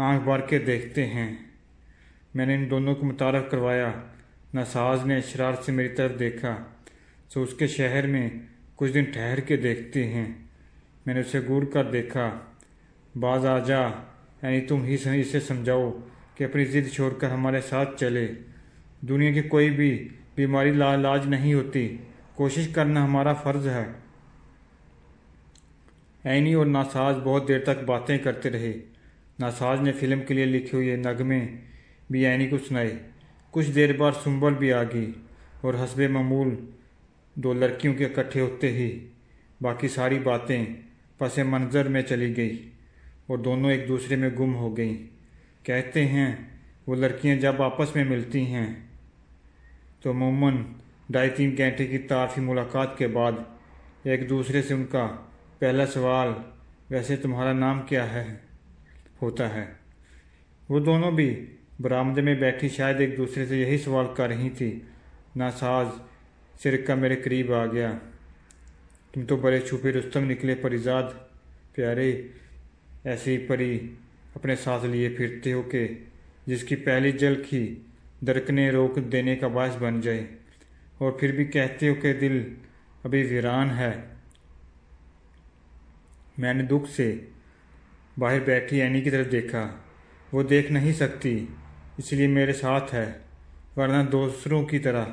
آنکھ بھر کے دیکھتے ہیں۔ میں نے ان دونوں کو متعارف کروایا۔ ناساز نے شرارت سے میری طرف دیکھا۔ سو اس کے شہر میں کچھ دن ٹھہر کے دیکھتے ہیں۔ میں نے اسے گور کر دیکھا۔ باز آ جا، یعنی تم ہی اسے سمجھاؤ کہ اپنی ضد چھوڑ کر ہمارے ساتھ چلے۔ دنیا کی کوئی بھی بیماری لاعلاج نہیں ہوتی، کوشش کرنا ہمارا فرض ہے۔ عینی اور ناساز بہت دیر تک باتیں کرتے رہے۔ ناساز نے فلم کے لیے لکھے ہوئے نغمے بھی عینی کو سنائے۔ کچھ دیر بعد سنبل بھی آ گئی اور حسب معمول دو لڑکیوں کے اکٹھے ہوتے ہی باقی ساری باتیں پس منظر میں چلی گئی اور دونوں ایک دوسرے میں گم ہو گئیں۔ کہتے ہیں وہ لڑکیاں جب آپس میں ملتی ہیں تو عموماً 2.5-3 گھنٹے کی تعارفی ملاقات کے بعد ایک دوسرے سے ان کا پہلا سوال ویسے تمہارا نام کیا ہے ہوتا ہے۔ وہ دونوں بھی برآمدے میں بیٹھی شاید ایک دوسرے سے یہی سوال کر رہی تھی۔ ناساز سرکہ میرے قریب آ گیا۔ تم تو بڑے چھپے رستم نکلے پریزاد پیارے، ایسی پری اپنے ساتھ لیے پھرتے ہو کہ جس کی پہلی جھلک ہی دھڑکنیں روک دینے کا باعث بن جائے، اور پھر بھی کہتے ہو کہ دل ابھی ویران ہے۔ میں نے دکھ سے باہر بیٹھی عینی کی طرف دیکھا۔ وہ دیکھ نہیں سکتی اس لیے میرے ساتھ ہے، ورنہ دوسروں کی طرح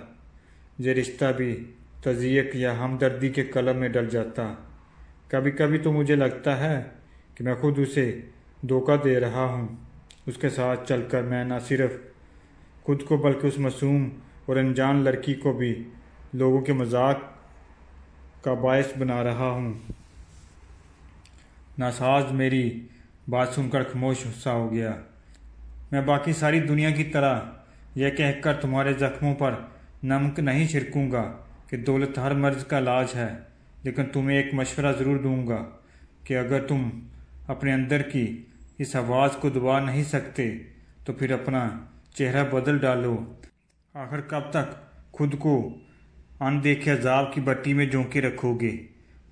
یہ رشتہ بھی تضییق یا ہمدردی کے قلم میں ڈل جاتا۔ کبھی کبھی تو مجھے لگتا ہے کہ میں خود اسے دھوکہ دے رہا ہوں۔ اس کے ساتھ چل کر میں نہ صرف خود کو بلکہ اس معصوم اور انجان لڑکی کو بھی لوگوں کے مذاق کا باعث بنا رہا ہوں۔ ناساز میری بات سن کر خاموش سا ہو گیا۔ میں باقی ساری دنیا کی طرح یہ کہہ کر تمہارے زخموں پر نمک نہیں چھڑکوں گا کہ دولت ہر مرض کا علاج ہے، لیکن تمہیں ایک مشورہ ضرور دوں گا کہ اگر تم اپنے اندر کی اس آواز کو دبا نہیں سکتے تو پھر اپنا چہرہ بدل ڈالو۔ آخر کب تک خود کو اندیکھے عذاب کی بٹی میں جھونکے رکھو گے؟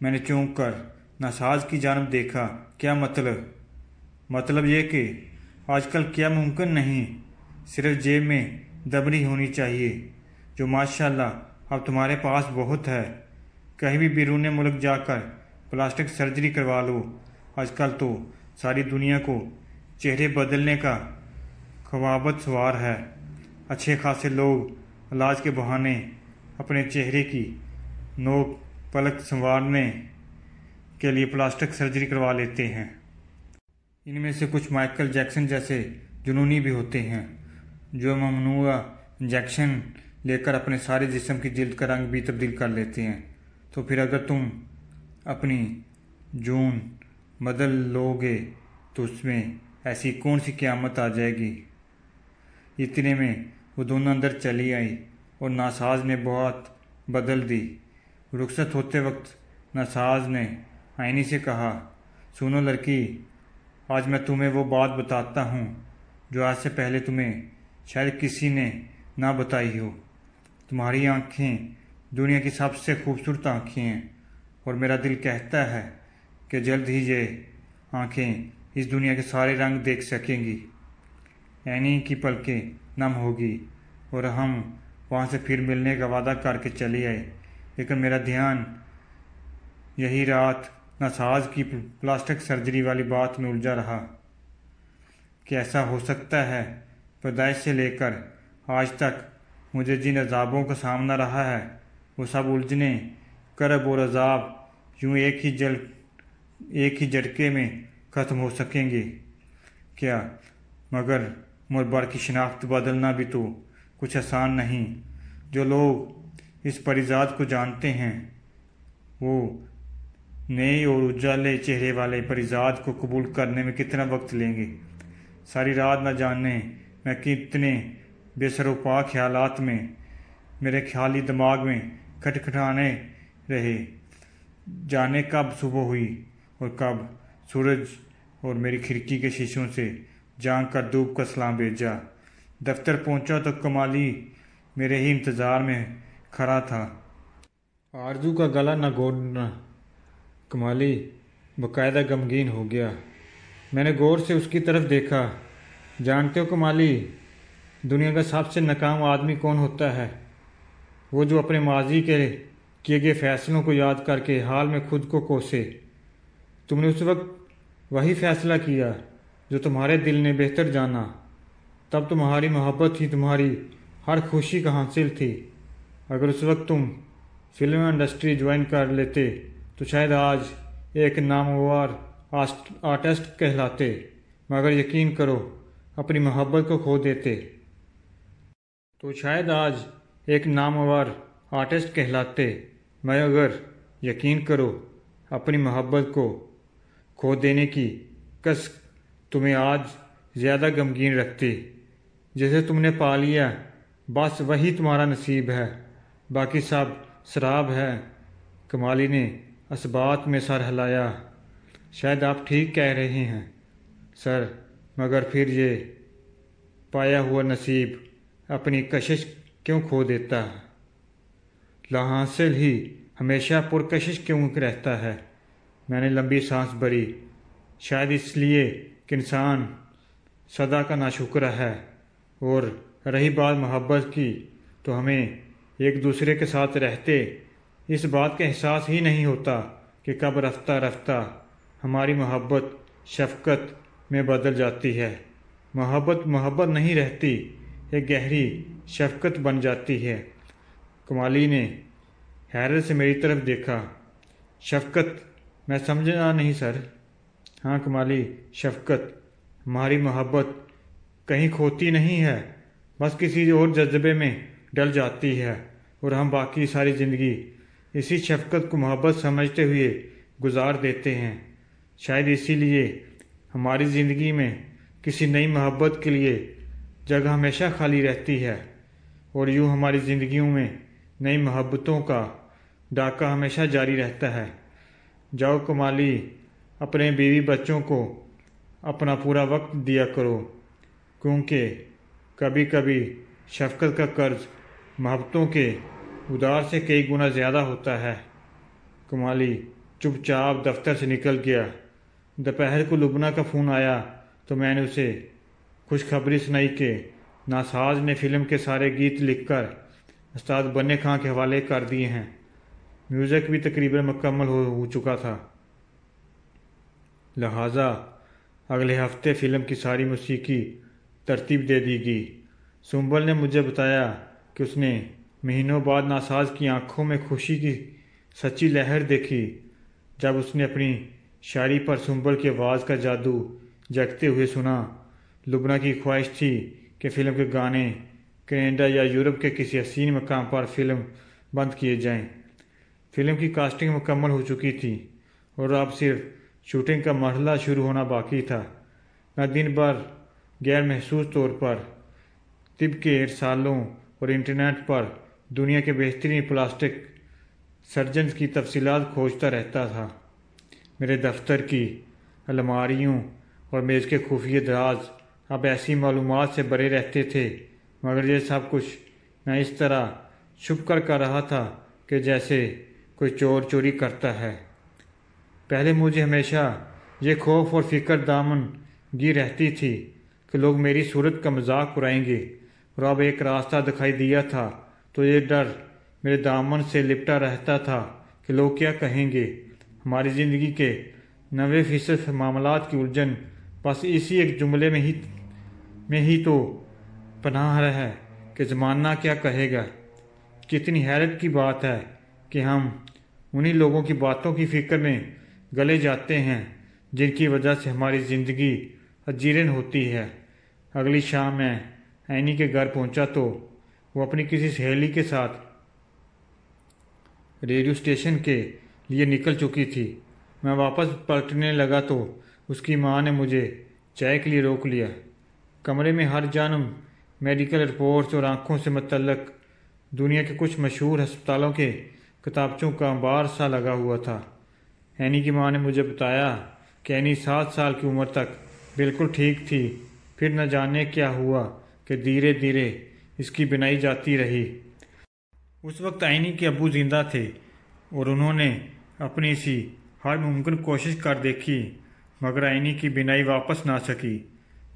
میں نے چونک کر ناساز کی جانب دیکھا۔ کیا مطلب یہ کہ آج کل کیا ممکن نہیں؟ صرف جیب میں دبنی ہونی چاہیے، جو ماشاءاللہ اب تمہارے پاس بہت ہے۔ کہیں بھی بیرون ملک جا کر پلاسٹک سرجری کروا لو۔ آج کل تو ساری دنیا کو چہرے بدلنے کا خوابت سوار ہے۔ اچھے خاصے لوگ علاج کے بہانے اپنے چہرے کی نوک پلک سنوارنے کے لیے پلاسٹک سرجری کروا لیتے ہیں۔ ان میں سے کچھ مائیکل جیکسن جیسے جنونی بھی ہوتے ہیں جو ممنوعہ انجیکشن لے کر اپنے سارے جسم کی جلد کا رنگ بھی تبدیل کر لیتے ہیں۔ تو پھر اگر تم اپنی جون بدل لو گے تو اس میں ایسی کون سی قیامت آ جائے گی؟ اتنے میں وہ دونوں اندر چلی آئی اور ناساز نے بات بدل دی۔ رخصت ہوتے وقت ناساز نے عینی سے کہا، سنو لڑکی، آج میں تمہیں وہ بات بتاتا ہوں جو آج سے پہلے تمہیں شاید کسی نے نہ بتائی ہو۔ تمہاری آنکھیں دنیا کی سب سے خوبصورت آنکھیں ہیں، اور میرا دل کہتا ہے کہ جلد ہی یہ آنکھیں اس دنیا کے سارے رنگ دیکھ سکیں گی۔ عینی کی پلکیں نم ہوگی اور ہم وہاں سے پھر ملنے کا وعدہ کر کے چلے آئے، لیکن میرا دھیان یہی رات ناساز کی پلاسٹک سرجری والی بات میں الجھا رہا کہ ایسا ہو سکتا ہے پیدائش سے لے کر آج تک مجھے جن عذابوں کا سامنا رہا ہے وہ سب الجھنیں، کرب اور عذاب یوں ایک ہی جھٹکے میں ختم ہو سکیں گے کیا؟ مگر معتبر کی شناخت بدلنا بھی تو کچھ آسان نہیں۔ جو لوگ اس پریزاد کو جانتے ہیں وہ نئے اور اجالے چہرے والے پریزاد کو قبول کرنے میں کتنا وقت لیں گے؟ ساری رات نہ جانے میں کتنے بے سر و پا خیالات میں میرے خیالی دماغ میں کھٹکھٹانے رہے، جانے کب صبح ہوئی اور کب سورج اور میری کھڑکی کے شیشوں سے جھانک کر دھوپ کا سلام بھیجا۔ دفتر پہنچا تو کمالی میرے ہی انتظار میں کھڑا تھا۔ آرزو کا گلا نہ گھونٹنا۔ کمالی باقاعدہ غمگین ہو گیا۔ میں نے غور سے اس کی طرف دیکھا۔ جانتے ہو کمالی، دنیا کا سب سے ناکام آدمی کون ہوتا ہے؟ وہ جو اپنے ماضی کے کیے گئے فیصلوں کو یاد کر کے حال میں خود کو کوسے۔ تم نے اس وقت وہی فیصلہ کیا جو تمہارے دل نے بہتر جانا، تب تمہاری محبت ہی تمہاری ہر خوشی کا حاصل تھی۔ اگر اس وقت تم فلم انڈسٹری جوائن کر لیتے تو شاید آج ایک نامور آرٹسٹ کہلاتے، مگر یقین کرو اپنی محبت کو کھو دیتے تو شاید آج ایک نامور آرٹسٹ کہلاتے، مگر یقین کرو اپنی محبت کو کھو دینے کی کس تمہیں آج زیادہ غمگین رکھتی۔ جسے تم نے پا لیا بس وہی تمہارا نصیب ہے، باقی سب سراب ہے۔ کمالی نے اس بات میں سر ہلایا۔ شاید آپ ٹھیک کہہ رہے ہیں سر، مگر پھر یہ پایا ہوا نصیب اپنی کشش کیوں کھو دیتا ہے؟ لاحاصل ہی ہمیشہ پرکشش کیوں رہتا ہے؟ میں نے لمبی سانس بھری۔ شاید اس لیے کہ انسان سدا کا ناشکرا ہے، اور رہی بات محبت کی تو ہمیں ایک دوسرے کے ساتھ رہتے اس بات کا احساس ہی نہیں ہوتا کہ کب رفتہ رفتہ ہماری محبت شفقت میں بدل جاتی ہے۔ محبت نہیں رہتی، ایک گہری شفقت بن جاتی ہے۔ کمالی نے حیرت سے میری طرف دیکھا۔ شفقت؟ میں سمجھا نہیں سر۔ ہاں کمالی، شفقت۔ ہماری محبت کہیں کھوتی نہیں ہے، بس کسی اور جذبے میں ڈل جاتی ہے، اور ہم باقی ساری زندگی اسی شفقت کو محبت سمجھتے ہوئے گزار دیتے ہیں۔ شاید اسی لیے ہماری زندگی میں کسی نئی محبت کے لیے جگہ ہمیشہ خالی رہتی ہے، اور یوں ہماری زندگیوں میں نئی محبتوں کا ڈاکہ ہمیشہ جاری رہتا ہے۔ جاؤ کمالی، اپنے بیوی بچوں کو اپنا پورا وقت دیا کرو، کیونکہ کبھی کبھی شفقت کا قرض محبتوں کے ادار سے کئی گنا زیادہ ہوتا ہے۔ کمالی چپ چاپ دفتر سے نکل گیا۔ دوپہر کو لبنہ کا فون آیا تو میں نے اسے خوشخبری سنائی کہ ناساز نے فلم کے سارے گیت لکھ کر استاد بنے خاں کے حوالے کر دیے ہیں۔ میوزک بھی تقریباً مکمل ہو چکا تھا، لہٰذا اگلے ہفتے فلم کی ساری موسیقی ترتیب دے دی گئی۔ سنبل نے مجھے بتایا کہ اس نے مہینوں بعد ناساز کی آنکھوں میں خوشی کی سچی لہر دیکھی جب اس نے اپنی شاعری پر سنبل کی آواز کا جادو جگتے ہوئے سنا۔ لبنہ کی خواہش تھی کہ فلم کے گانے کینیڈا یا یورپ کے کسی حسین مقام پر فلم بند کیے جائیں۔ فلم کی کاسٹنگ مکمل ہو چکی تھی اور اب صرف شوٹنگ کا مرحلہ شروع ہونا باقی تھا۔ میں دن بھر غیر محسوس طور پر طب کے رسالوں اور انٹرنیٹ پر دنیا کے بہترین پلاسٹک سرجنز کی تفصیلات کھوجتا رہتا تھا۔ میرے دفتر کی الماریوں اور میز کے خفیہ دراز اب ایسی معلومات سے بھرے رہتے تھے، مگر یہ سب کچھ میں اس طرح چھپ کر رہا تھا کہ جیسے کوئی چور چوری کرتا ہے۔ پہلے مجھے ہمیشہ یہ خوف اور فکر دامن گیر رہتی تھی کہ لوگ میری صورت کا مذاق اڑائیں گے، اور اب ایک راستہ دکھائی دیا تھا تو یہ ڈر میرے دامن سے لپٹا رہتا تھا کہ لوگ کیا کہیں گے۔ ہماری زندگی کے 90% معاملات کی الجھن بس اسی ایک جملے میں ہی تو پنہاں ہے کہ زمانہ کیا کہے گا۔ کتنی حیرت کی بات ہے کہ ہم انہی لوگوں کی باتوں کی فکر میں گلے جاتے ہیں جن کی وجہ سے ہماری زندگی اجیرن ہوتی ہے۔ اگلی شام میں اینی کے گھر پہنچا تو وہ اپنی کسی سہیلی کے ساتھ ریڈیو اسٹیشن کے لیے نکل چکی تھی۔ میں واپس پلٹنے لگا تو اس کی ماں نے مجھے چائے کے لیے روک لیا۔ کمرے میں ہر جانب میڈیکل رپورٹس اور آنکھوں سے متعلق دنیا کے کچھ مشہور ہسپتالوں کے کتابچوں کا انبار سا لگا ہوا تھا۔ اینی کی ماں نے مجھے بتایا کہ اینی 7 سال کی عمر تک بالکل ٹھیک تھی، پھر نہ جانے کیا ہوا کہ دھیرے دھیرے اس کی بینائی جاتی رہی۔ اس وقت اینی کے ابو زندہ تھے اور انہوں نے اپنی سی ہر ممکن کوشش کر دیکھی، مگر اینی کی بینائی واپس نہ سکی۔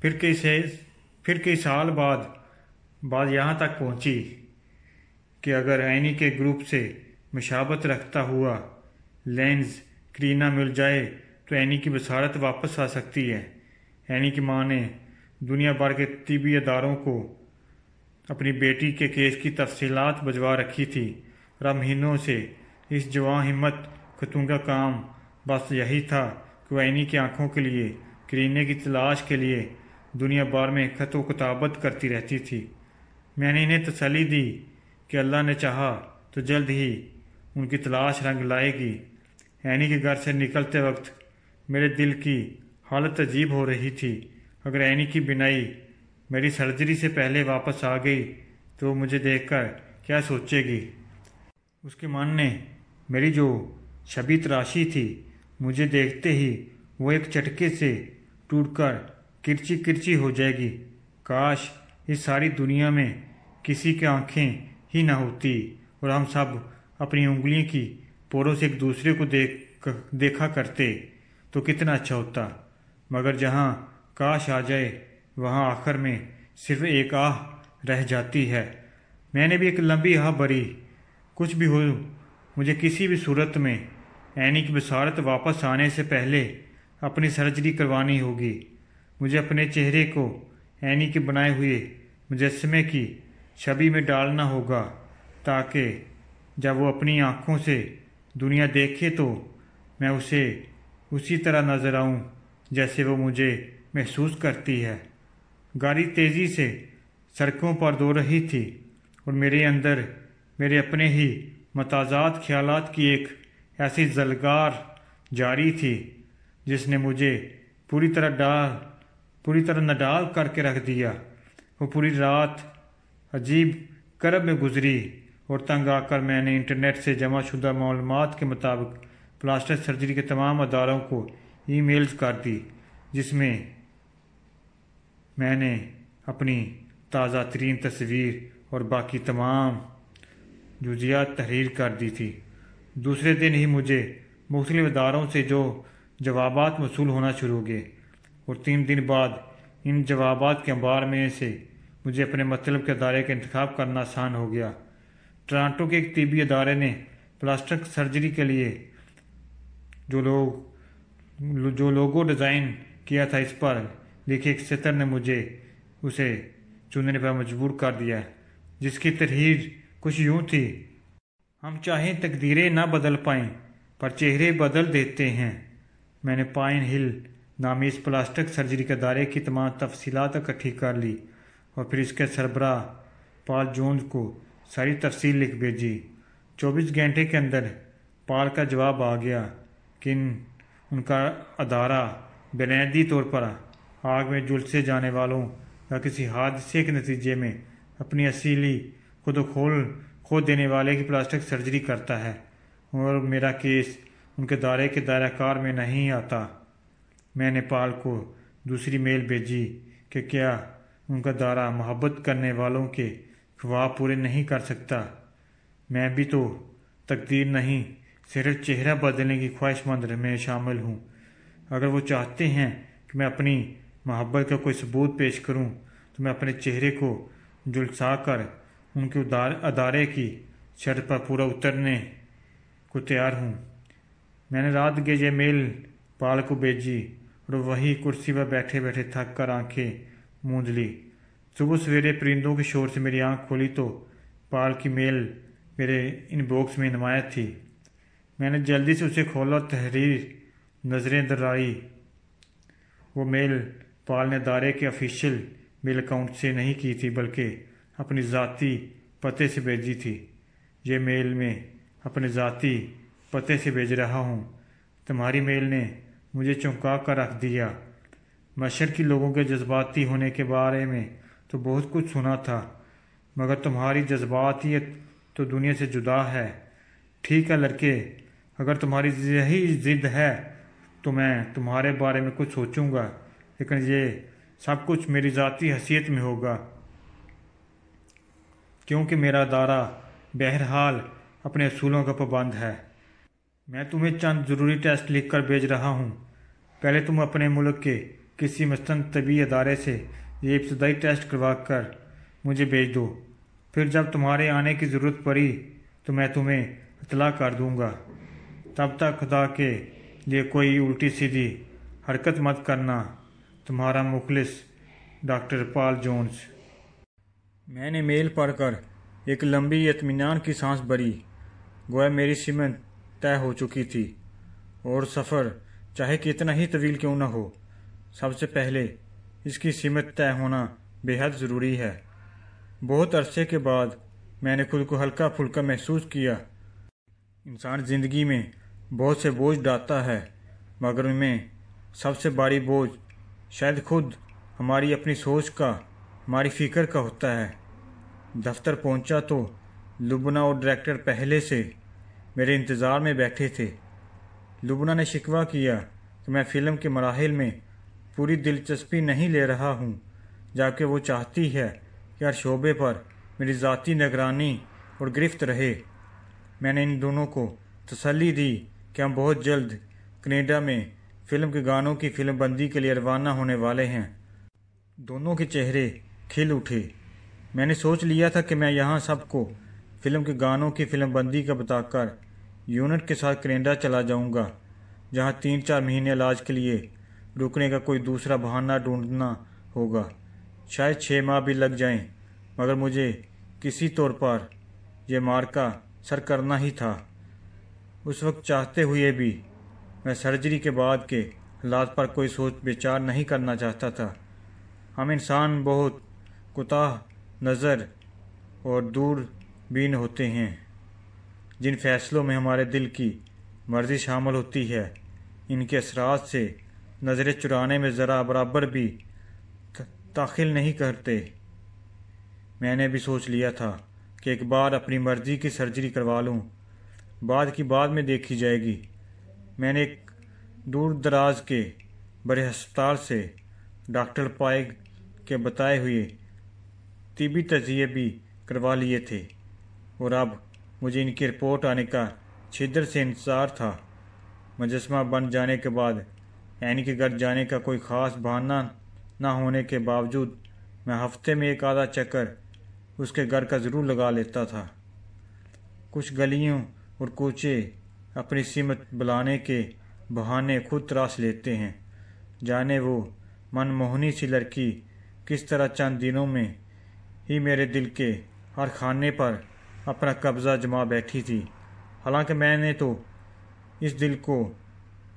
پھر پھر کئی سال بعد بات یہاں تک پہنچی کہ اگر اینی کے گروپ سے مشابہت رکھتا ہوا لینز کرینا مل جائے تو اینی کی بصارت واپس آ سکتی ہے۔ اینی کی ماں نے دنیا بھر کے طبی اداروں کو اپنی بیٹی کے کیس کی تفصیلات بھجوا رکھی تھی اور اب مہینوں سے اس جوان ہمت خاتون کا کام بس یہی تھا کہ وہ اینی کی آنکھوں کے لیے کرینے کی تلاش کے لیے دنیا بھر میں خط و کتابت کرتی رہتی تھی۔ میں نے انہیں تسلی دی کہ اللہ نے چاہا تو جلد ہی ان کی تلاش رنگ لائے گی۔ اینی کے گھر سے نکلتے وقت میرے دل کی حالت عجیب ہو رہی تھی۔ اگر اینی کی بینائی میری سرجری سے پہلے واپس آ گئی تو وہ مجھے دیکھ کر کیا سوچے گی؟ اس کے من نے میری جو شبیہ تراشی تھی مجھے دیکھتے ہی وہ ایک چٹکے سے ٹوٹ کر کرچی کرچی ہو جائے گی۔ کاش اس ساری دنیا میں کسی کی آنکھیں ہی نہ ہوتی اور ہم سب اپنی انگلیوں کی پوروں سے ایک دوسرے کو دیکھا کرتے تو کتنا اچھا ہوتا۔ مگر جہاں کاش آ جائے وہاں آخر میں صرف ایک آہ رہ جاتی ہے۔ میں نے بھی ایک لمبی آہ بھری۔ کچھ بھی ہو مجھے کسی بھی صورت میں اینی کی بصارت واپس آنے سے پہلے اپنی سرجری کروانی ہوگی۔ مجھے اپنے چہرے کو اینی کے بنائے ہوئے مجسمے کی چھبی میں ڈالنا ہوگا تاکہ جب وہ اپنی آنکھوں سے دنیا دیکھے تو میں اسے اسی طرح نظر آؤں جیسے وہ مجھے محسوس کرتی ہے۔ گاڑی تیزی سے سڑکوں پر دو رہی تھی اور میرے اندر میرے اپنے ہی متضاد خیالات کی ایک ایسی زلگار جاری تھی جس نے مجھے پوری طرح نڈال کر کے رکھ دیا۔ وہ پوری رات عجیب کرب میں گزری اور تنگ آ کر میں نے انٹرنیٹ سے جمع شدہ معلومات کے مطابق پلاسٹک سرجری کے تمام اداروں کو ای میلز کر دی جس میں میں نے اپنی تازہ ترین تصویر اور باقی تمام جزیات تحریر کر دی تھی۔ دوسرے دن ہی مجھے مختلف اداروں سے جوابات موصول ہونا شروع ہوئے اور 3 دن بعد ان جوابات کے انبار میں سے مجھے اپنے مطلب کے ادارے کا انتخاب کرنا آسان ہو گیا۔ ٹورانٹو کے ایک طبی ادارے نے پلاسٹک سرجری کے لیے جو لوگو ڈیزائن کیا تھا اس پر لکھے ایک سطر نے مجھے اسے چننے پر مجبور کر دیا، جس کی تحریر کچھ یوں تھی: ہم چاہیں تقدیریں نہ بدل پائیں پر چہرے بدل دیتے ہیں۔ میں نے پائن ہل نامی اس پلاسٹک سرجری کے ادارے کی تمام تفصیلات اکٹھی کر لی اور پھر اس کے سربراہ پال جونز کو ساری تفصیل لکھ بھیجی۔ 24 گھنٹے کے اندر پال کا جواب آ گیا کہ ان کا ادارہ بنیادی طور پر آگ میں جھلسے جانے والوں یا کسی حادثے کے نتیجے میں اپنی اصلی خود کھو دینے والے کی پلاسٹک سرجری کرتا ہے اور میرا کیس ان کے دائرے کے دائرہ کار میں نہیں آتا۔ میں نے پال کو دوسری میل بھیجی کہ کیا ان کا دائرہ محبت کرنے والوں کے خواب پورے نہیں کر سکتا۔ میں بھی تو تقدیر نہیں صرف چہرہ بدلنے کی خواہش مند میں شامل ہوں۔ اگر وہ چاہتے ہیں کہ میں اپنی محبت کا کوئی ثبوت پیش کروں تو میں اپنے چہرے کو جھلسا کر ان کے ادارے کی شرط پر پورا اترنے کو تیار ہوں۔ میں نے رات گئے یہ میل پال کو بھیجی اور وہی کرسی پر بیٹھے بیٹھے تھک کر آنکھیں موند لی۔ صبح سویرے پرندوں کے شور سے میری آنکھ کھولی تو پال کی میل میرے ان باکس میں نمایاں تھی۔ میں نے جلدی سے اسے کھولا، تحریر نظریں درائی۔ وہ میل پال نے ادارے کے آفیشیل میل اکاؤنٹ سے نہیں کی تھی بلکہ اپنی ذاتی پتے سے بھیجی تھی۔ یہ میل میں اپنے ذاتی پتے سے بھیج رہا ہوں۔ تمہاری میل نے مجھے چونکا کر رکھ دیا۔ مشرقی لوگوں کے جذباتی ہونے کے بارے میں تو بہت کچھ سنا تھا مگر تمہاری جذباتیت تو دنیا سے جدا ہے۔ ٹھیک ہے لڑکے، اگر تمہاری یہی ضد ہے تو میں تمہارے بارے میں کچھ سوچوں گا، لیکن یہ سب کچھ میری ذاتی حیثیت میں ہوگا کیونکہ میرا ادارہ بہرحال اپنے اصولوں کا پابند ہے۔ میں تمہیں چند ضروری ٹیسٹ لکھ کر بھیج رہا ہوں۔ پہلے تم اپنے ملک کے کسی مستند طبی ادارے سے یہ ابتدائی ٹیسٹ کروا کر مجھے بھیج دو، پھر جب تمہارے آنے کی ضرورت پڑی تو میں تمہیں اطلاع کر دوں گا۔ تب تک خدا کے لیے کوئی الٹی سیدھی حرکت مت کرنا۔ تمہارا مخلص ڈاکٹر پال جونز۔ میں نے میل پڑھ کر ایک لمبی اطمینان کی سانس بھری، گویا میری سمت طے ہو چکی تھی، اور سفر چاہے کتنا ہی طویل کیوں نہ ہو، سب سے پہلے اس کی سمت طے ہونا بے حد ضروری ہے۔ بہت عرصے کے بعد میں نے خود کو ہلکا پھلکا محسوس کیا۔ انسان زندگی میں بہت سے بوجھ ڈالتا ہے، مگر ان میں سب سے بڑی بوجھ شاید خود ہماری اپنی سوچ کا، ہماری فکر کا ہوتا ہے۔ دفتر پہنچا تو لبنہ اور ڈائریکٹر پہلے سے میرے انتظار میں بیٹھے تھے۔ لبنہ نے شکوہ کیا کہ میں فلم کے مراحل میں پوری دلچسپی نہیں لے رہا ہوں، جبکہ وہ چاہتی ہے کہ ہر شعبے پر میری ذاتی نگرانی اور گرفت رہے۔ میں نے ان دونوں کو تسلی دی کہ ہم بہت جلد کینیڈا میں فلم کے گانوں کی فلم بندی کے لیے روانہ ہونے والے ہیں۔ دونوں کے چہرے کھل اٹھے۔ میں نے سوچ لیا تھا کہ میں یہاں سب کو فلم کے گانوں کی فلم بندی کا بتا کر یونٹ کے ساتھ کینیڈا چلا جاؤں گا، جہاں 3-4 مہینے علاج کے لیے رکنے کا کوئی دوسرا بہانہ ڈھونڈنا ہوگا۔ شاید 6 ماہ بھی لگ جائیں، مگر مجھے کسی طور پر یہ معرکہ سر کرنا ہی تھا۔ اس وقت چاہتے ہوئے بھی میں سرجری کے بعد کے حالات پر کوئی سوچ بچار نہیں کرنا چاہتا تھا۔ ہم انسان بہت کوتاہ نظر اور دور بین ہوتے ہیں۔ جن فیصلوں میں ہمارے دل کی مرضی شامل ہوتی ہے، ان کے اثرات سے نظریں چرانے میں ذرا برابر بھی دخل نہیں کرتے۔ میں نے بھی سوچ لیا تھا کہ ایک بار اپنی مرضی کی سرجری کروا لوں، بعد کی بعد میں دیکھی جائے گی۔ میں نے ایک دور دراز کے بڑے ہسپتال سے ڈاکٹر پائے کے بتائے ہوئے طبی تجزیے بھی کروا لیے تھے، اور اب مجھے ان کی رپورٹ آنے کا شدت سے انتظار تھا۔ مجسمہ بن جانے کے بعد اینی کے گھر جانے کا کوئی خاص بہانہ نہ ہونے کے باوجود میں ہفتے میں ایک آدھا چکر اس کے گھر کا ضرور لگا لیتا تھا۔ کچھ گلیوں اور کوچے اپنی سمت بلانے کے بہانے خود تراش لیتے ہیں، جانے وہ من موہنی سی لڑکی کس طرح چند دنوں میں ہی میرے دل کے ہر خانے پر اپنا قبضہ جما بیٹھی تھی۔ حالانکہ میں نے تو اس دل کو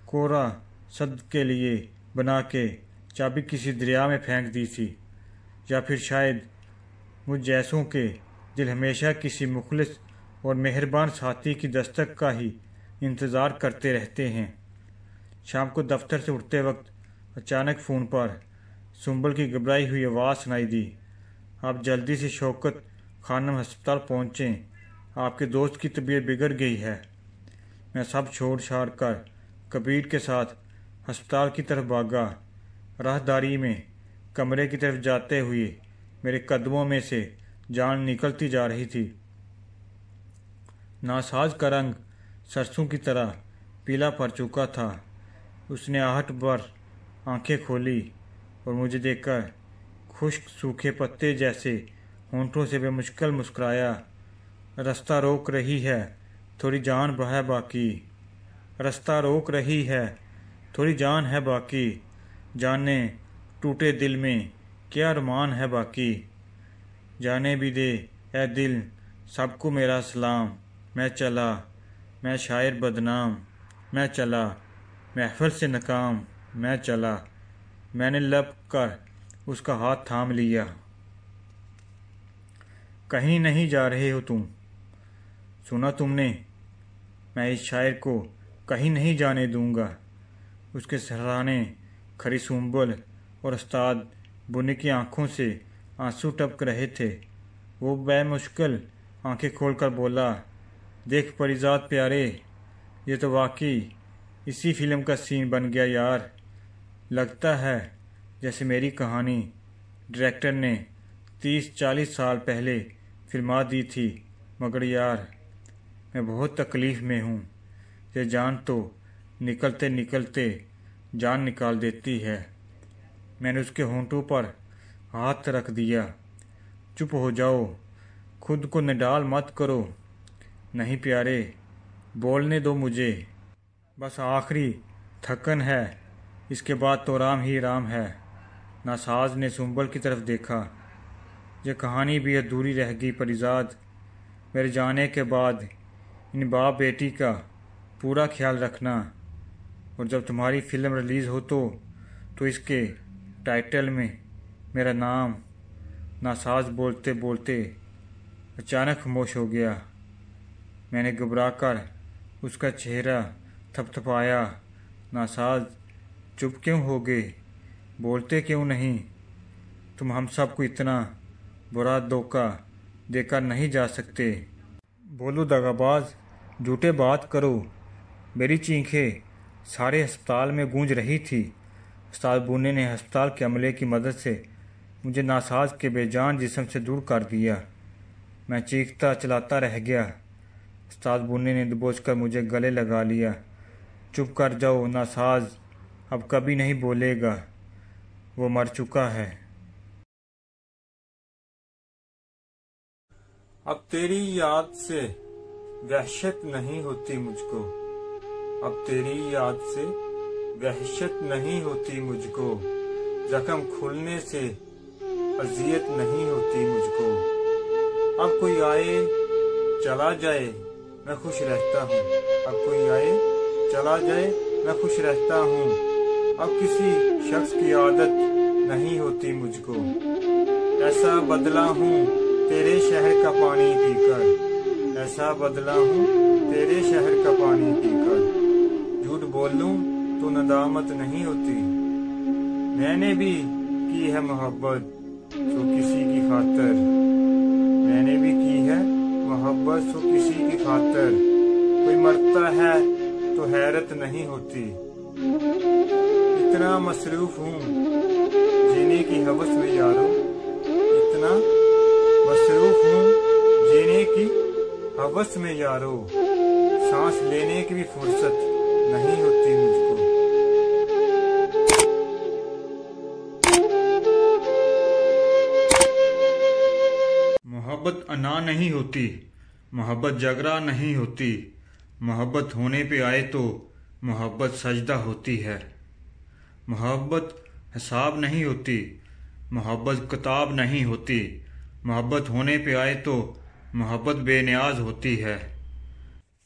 کورا صد کے لیے بنا کے چابی کسی دریا میں پھینک دی تھی، یا پھر شاید مجھ جیسوں کے دل ہمیشہ کسی مخلص اور مہربان ساتھی کی دستک کا ہی انتظار کرتے رہتے ہیں۔ شام کو دفتر سے اٹھتے وقت اچانک فون پر سنبل کی گھبرائی ہوئی آواز سنائی دی، آپ جلدی سے شوکت خانم ہسپتال پہنچیں، آپ کے دوست کی طبیعت بگڑ گئی ہے۔ میں سب چھوڑ چھاڑ کر کبیر کے ساتھ ہسپتال کی طرف بھاگا۔ راہداری میں کمرے کی طرف جاتے ہوئے میرے قدموں میں سے جان نکلتی جا رہی تھی۔ ناساز کا رنگ سرسوں کی طرح پیلا پڑ چکا تھا۔ اس نے آہٹ بھر آنکھیں کھولی اور مجھے دیکھ کر خشک سوکھے پتے جیسے ہونٹوں سے بے مشکل مسکرایا۔ رستہ روک رہی ہے، تھوڑی جان ہے باقی۔ رستہ روک رہی ہے، تھوڑی جان ہے باقی۔ جانے ٹوٹے دل میں کیا ارمان ہے باقی۔ جانے بھی دے اے دل سب کو میرا سلام۔ میں چلا، میں شاعر بدنام، میں چلا محفل سے ناکام، میں چلا۔ میں نے لپ کر اس کا ہاتھ تھام لیا۔ کہیں نہیں جا رہے ہو تم، سنا تم نے؟ میں اس شاعر کو کہیں نہیں جانے دوں گا۔ اس کے سرہانے کھڑی سنبل اور استاد بنی کی آنکھوں سے آنسو ٹپک رہے تھے۔ وہ بے مشکل آنکھیں کھول کر بولا، دیکھ پریزاد پیارے، یہ تو واقعی اسی فلم کا سین بن گیا یار۔ لگتا ہے جیسے میری کہانی ڈائریکٹر نے 30-40 سال پہلے فلما دی تھی، مگر یار میں بہت تکلیف میں ہوں۔ یہ جان تو نکلتے نکلتے جان نکال دیتی ہے۔ میں نے اس کے ہونٹوں پر ہاتھ رکھ دیا۔ چپ ہو جاؤ، خود کو نڈال مت کرو۔ نہیں پیارے، بولنے دو مجھے، بس آخری تھکن ہے، اس کے بعد تو آرام ہی آرام ہے۔ ناساز نے سنبل کی طرف دیکھا۔ یہ کہانی بھی ادھوری رہ گئی پریزاد۔ میرے جانے کے بعد ان باپ بیٹی کا پورا خیال رکھنا، اور جب تمہاری فلم ریلیز ہو تو اس کے ٹائٹل میں میرا نام۔ ناساز بولتے بولتے اچانک خاموش ہو گیا۔ میں نے گھبرا کر اس کا چہرہ تھپتھپایا۔ ناساز، چپ کیوں ہو گئے؟ بولتے کیوں نہیں؟ تم ہم سب کو اتنا برا دھوکہ دے کر نہیں جا سکتے۔ بولو دغا باز، جھوٹے بات کرو۔ میری چیخیں سارے ہسپتال میں گونج رہی تھی۔ استاد بونے نے ہسپتال کے عملے کی مدد سے مجھے ناساز کے بے جان جسم سے دور کر دیا۔ میں چیختا چلاتا رہ گیا۔ استاد بونے نے دبوچ کر مجھے گلے لگا لیا۔ چپ کر جاؤ، ناساز اب کبھی نہیں بولے گا، وہ مر چکا ہے۔ اب تیری یاد سے وحشت نہیں ہوتی مجھ کو، اب تیری یاد سے وحشت نہیں ہوتی مجھ کو، زخم کھلنے سے اذیت نہیں ہوتی مجھ کو۔ اب کوئی آئے چلا جائے میں خوش رہتا ہوں، اب کوئی آئے چلا جائے میں خوش رہتا ہوں۔ اب کسی شخص کی عادت نہیں ہوتی مجھ کو، ایسا بدلا ہوں تیرے شہر کا پانی پی کر، ایسا بدلا ہوں تیرے شہر کا پانی پی کر۔ جھوٹ بولوں تو ندامت نہیں ہوتی، میں نے بھی کی ہے محبت تو کسی کی خاطر، میں نے بھی کی ہے محبت تو کسی کی خاطر۔ کوئی مرتا ہے تو حیرت نہیں ہوتی، اتنا مصروف ہوں جینے کی ہوس میں یارو، اتنا مصروف ہوں جینے کی ہوس میں یارو، سانس لینے کی بھی فرصت نہیں ہوتی مجھ کو۔ محبت انا نہیں ہوتی، محبت جگرا نہیں ہوتی، محبت ہونے پہ آئے تو محبت سجدہ ہوتی ہے۔ محبت حساب نہیں ہوتی، محبت کتاب نہیں ہوتی، محبت ہونے پہ آئے تو محبت بے نیاز ہوتی ہے۔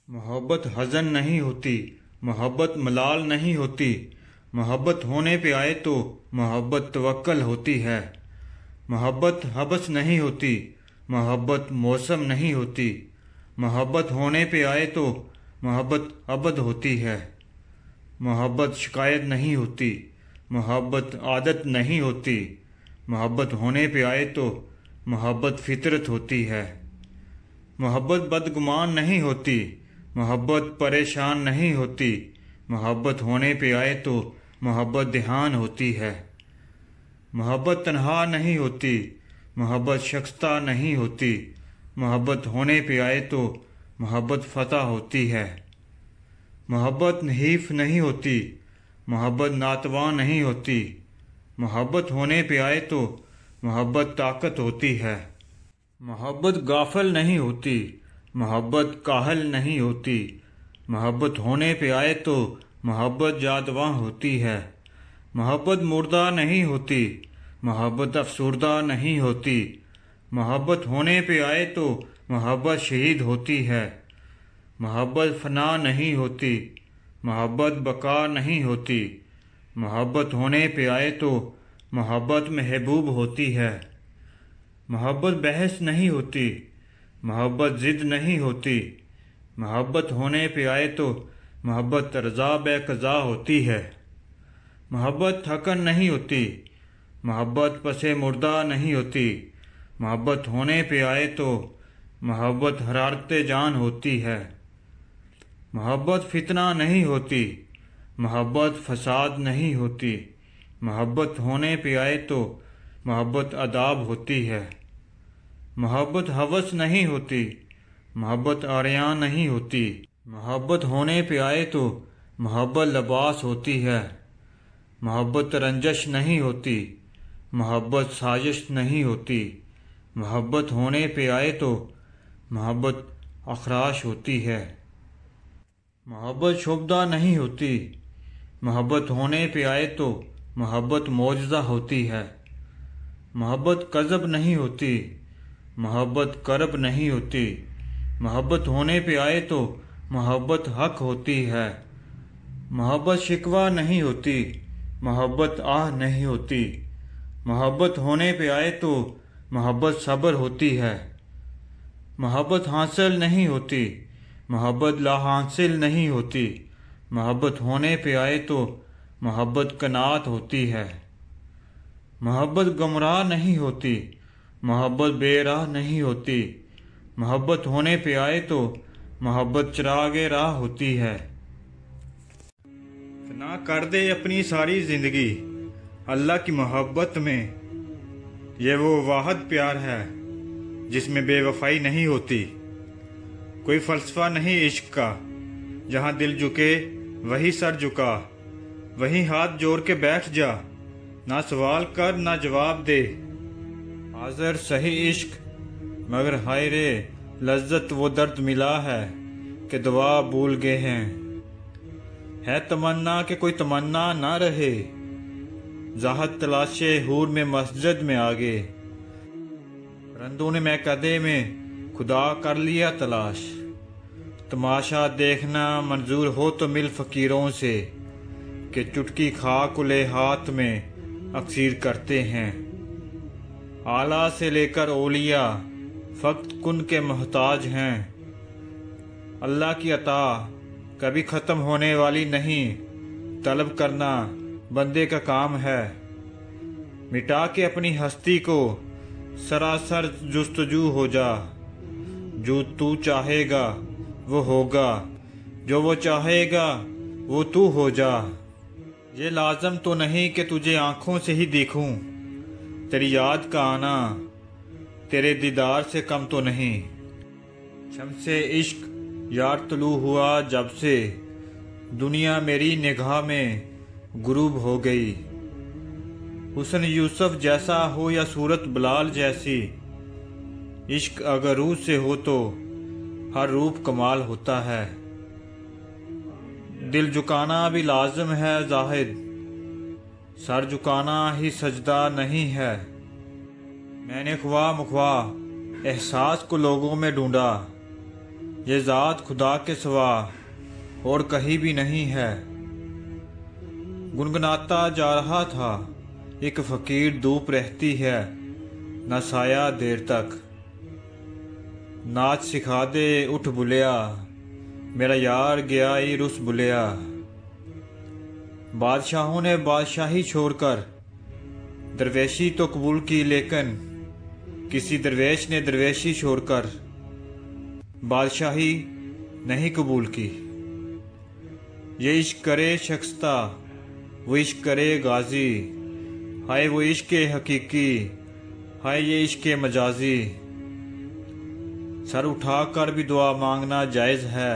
محبت حزن نہیں ہوتی، محبت ملال نہیں ہوتی، محبت ہونے پہ آئے تو محبت توکل ہوتی ہے۔ محبت حبس نہیں ہوتی، محبت موسم نہیں ہوتی، محبت ہونے پہ آئے تو محبت ابد ہوتی ہے۔ محبت شکایت نہیں ہوتی، محبت عادت نہیں ہوتی، محبت ہونے پہ آئے تو محبت فطرت ہوتی ہے۔ محبت بدگمان نہیں ہوتی، محبت پریشان نہیں ہوتی، محبت ہونے پہ آئے تو محبت دھیان ہوتی ہے۔ محبت تنہا نہیں ہوتی، محبت شکستہ نہیں ہوتی، محبت ہونے پہ آئے تو محبت فتح ہوتی ہے۔ محبت نحیف نہیں ہوتی، محبت ناتواں نہیں ہوتی، محبت ہونے پہ آئے تو محبت طاقت ہوتی ہے۔ محبت غافل نہیں ہوتی، محبت کاہل نہیں ہوتی، محبت ہونے پہ آئے تو محبت جادواں ہوتی ہے۔ محبت مردہ نہیں ہوتی، محبت افسردہ نہیں ہوتی، محبت ہونے پہ آئے تو محبت شہید ہوتی ہے۔ محبت فنا نہیں ہوتی، محبت بقا نہیں ہوتی، محبت ہونے پہ آئے تو محبت محبوب ہوتی ہے۔ محبت بحث نہیں ہوتی، محبت ضد نہیں ہوتی، محبت ہونے پہ آئے تو محبت رضا بے قضا ہوتی ہے۔ محبت تھکن نہیں ہوتی، محبت پس مردہ نہیں ہوتی، محبت ہونے پہ آئے تو محبت حرارت جان ہوتی ہے۔ محبت فتنہ نہیں ہوتی، محبت فساد نہیں ہوتی، محبت ہونے پہ آئے تو محبت آداب ہوتی ہے۔ محبت ہوس نہیں ہوتی، محبت آریان نہیں ہوتی، محبت ہونے پہ آئے تو محبت لباس ہوتی ہے۔ محبت رنجش نہیں ہوتی، محبت سازش نہیں ہوتی، محبت ہونے پہ آئے تو محبت اخراش ہوتی ہے۔ محبت شعبدہ نہیں ہوتی، محبت ہونے پہ آئے تو محبت معجزہ ہوتی ہے۔ محبت کذب نہیں ہوتی، محبت کرب نہیں ہوتی، محبت ہونے پہ آئے تو محبت حق ہوتی ہے۔ محبت شکوہ نہیں ہوتی، محبت آہ نہیں ہوتی، محبت ہونے پہ آئے تو محبت صبر ہوتی ہے۔ محبت حاصل نہیں ہوتی، محبت لا حاصل نہیں ہوتی، محبت ہونے پہ آئے تو محبت قناعت ہوتی ہے۔ محبت گمراہ نہیں ہوتی، محبت بے راہ نہیں ہوتی، محبت ہونے پہ آئے تو محبت چراغ راہ ہوتی ہے۔ فنا کر دے اپنی ساری زندگی اللہ کی محبت میں، یہ وہ واحد پیار ہے جس میں بے وفائی نہیں ہوتی۔ کوئی فلسفہ نہیں عشق کا، جہاں دل جھکے وہی سر جھکا، وہی ہاتھ جوڑ کے بیٹھ جا، نہ سوال کر نہ جواب دے۔ حاضر صحیح عشق مگر ہائے رے لذت وہ درد ملا ہے کہ دعا بھول گئے ہیں۔ ہے تمنا کہ کوئی تمنا نہ رہے، زاہد تلاشے حور میں مسجد میں آگے۔ رندوں نے میں قدے میں خدا کر لیا تلاش، تماشا دیکھنا منظور ہو تو مل فقیروں سے کہ چٹکی خاک لے ہاتھ میں اکسیر کرتے ہیں۔ اعلیٰ سے لے کر اولیاء فقط کن کے محتاج ہیں۔ اللہ کی عطا کبھی ختم ہونے والی نہیں، طلب کرنا بندے کا کام ہے۔ مٹا کے اپنی ہستی کو سراسر جستجو ہو جا، جو تو چاہے گا وہ ہوگا، جو وہ چاہے گا وہ تو ہو جا۔ یہ لازم تو نہیں کہ تجھے آنکھوں سے ہی دیکھوں، تیری یاد کا آنا تیرے دیدار سے کم تو نہیں۔ شمس عشق یار طلوع ہوا جب سے، دنیا میری نگاہ میں غروب ہو گئی۔ حسن یوسف جیسا ہو یا صورت بلال جیسی، عشق اگر روح سے ہو تو ہر روپ کمال ہوتا ہے۔ دل جھکانا بھی لازم ہے زاہد، سر جھکانا ہی سجدہ نہیں ہے۔ میں نے خواہ مخواہ احساس کو لوگوں میں ڈھونڈا، یہ ذات خدا کے سوا اور کہیں بھی نہیں ہے۔ گنگناتا جا رہا تھا ایک فقیر، دھوپ رہتی ہے نہ سایہ دیر تک۔ ناچ سکھا دے اٹھ بلیا، میرا یار گیا ای رس بلیا۔ بادشاہوں نے بادشاہی چھوڑ کر درویشی تو قبول کی، لیکن کسی درویش نے درویشی چھوڑ کر بادشاہی نہیں قبول کی۔ یہ عشق کرے شکستہ وہ عشق کرے غازی، ہائے وہ عشق حقیقی، ہائے یہ عشق مجازی۔ سر اٹھا کر بھی دعا مانگنا جائز ہے،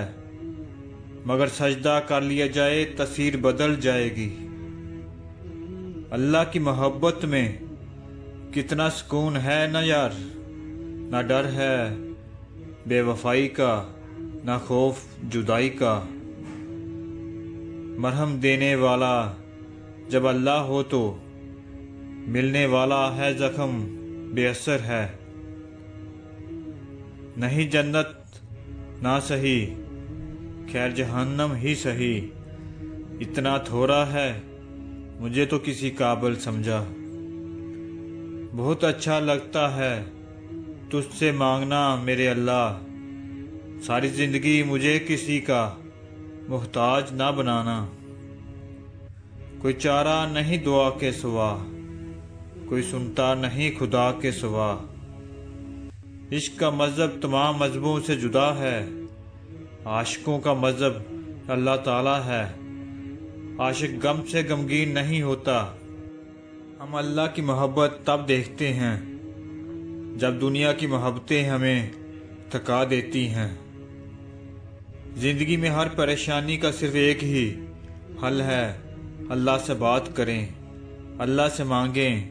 مگر سجدہ کر لیا جائے تصویر بدل جائے گی۔ اللہ کی محبت میں کتنا سکون ہے نہ یار، نہ ڈر ہے بے وفائی کا، نہ خوف جدائی کا۔ مرہم دینے والا جب اللہ ہو تو ملنے والا ہے زخم بے اثر ہے۔ نہیں جنت نہ سہی، خیر جہنم ہی سہی، اتنا تھوڑا ہے مجھے تو کسی قابل سمجھا۔ بہت اچھا لگتا ہے تجھ سے مانگنا میرے اللہ، ساری زندگی مجھے کسی کا محتاج نہ بنانا۔ کوئی چارہ نہیں دعا کے سوا، کوئی سنتا نہیں خدا کے سوا۔ عشق کا مذہب تمام مذہبوں سے جدا ہے، عاشقوں کا مذہب اللہ تعالی ہے۔ عاشق غم سے غمگین نہیں ہوتا۔ ہم اللہ کی محبت تب دیکھتے ہیں جب دنیا کی محبتیں ہمیں تھکا دیتی ہیں۔ زندگی میں ہر پریشانی کا صرف ایک ہی حل ہے، اللہ سے بات کریں، اللہ سے مانگیں،